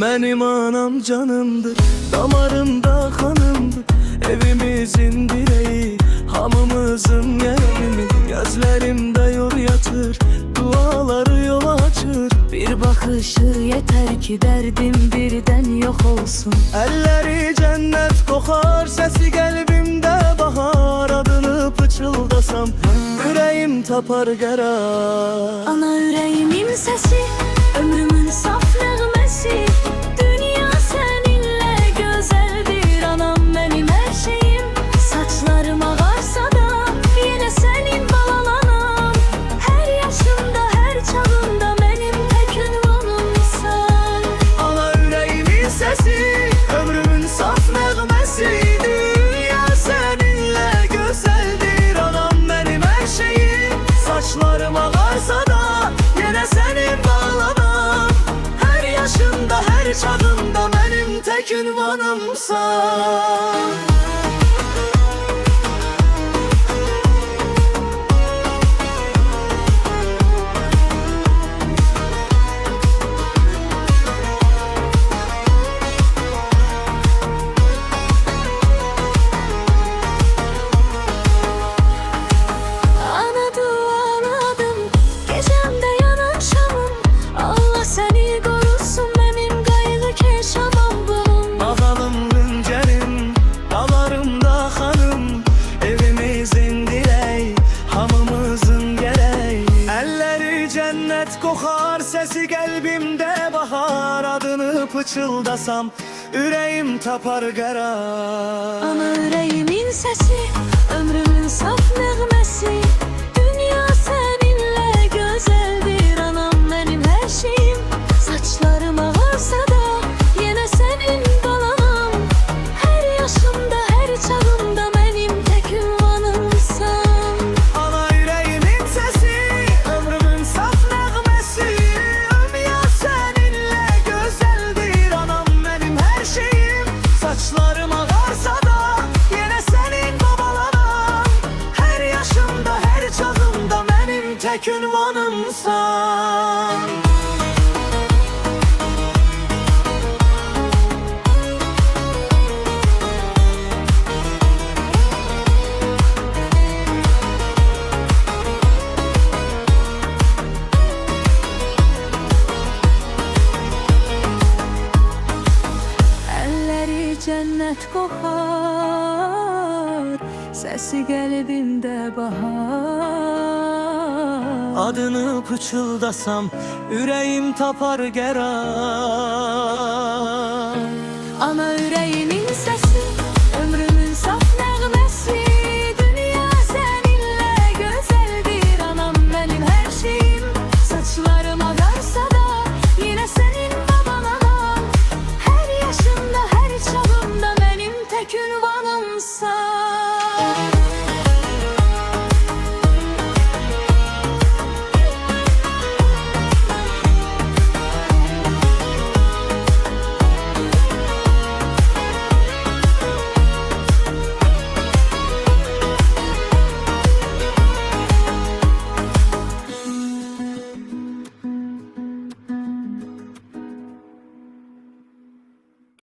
Benim anam canımdır, damarımda kanımdır. Evimizin direği, hamımızın yerimi. Gözlerimde yol yatır, duaları yol açır. Bir bakışı yeter ki derdim birden yok olsun. Elleri cennet kokar, sesi kalbimde bahar. Adını pıçıldasam yüreğim tapar gerar. Ana yüreğimin sesi, ömrümün saf nağmesi. Dünya seninle güzeldir anam, benim her şeyim. Saçlarım ağarsa da yine senin balanam. Her yaşımda her çağımda benim tek ünvanımsın. Ana yüreğimin sesi, ömrümün saf nağmesi. Dünya seninle güzeldir anam, benim her şeyim. Saçlarım ağarsa da yine senin bağlamam. Her yaşımda her çağımda benim tek ünvanımsın. Kokar sesi kalbimde bahar. Adını pıçıldasam yüreğim tapar gerar. Ana yüreğimin sesi, ömrümün saf nağmesi. Dünya seninle güzeldir anam, benim her şeyim. Saçlarım ağarsa da yine senin balanam. Her yaşımda her çağımda benim tek ünvanımsın. Ana yüreğimin sesi, ömrümün saf nağmesi. Dünya seninle güzeldir anam, benim her şeyim. Saçlarım ağarsa da yine senin babalanam. Her yaşımda her çağımda benim tek ünvanımsın. Cennet kokar, sesi kalbimde bahar. Adını pıçıldasam yüreğim tapar gerar. Ana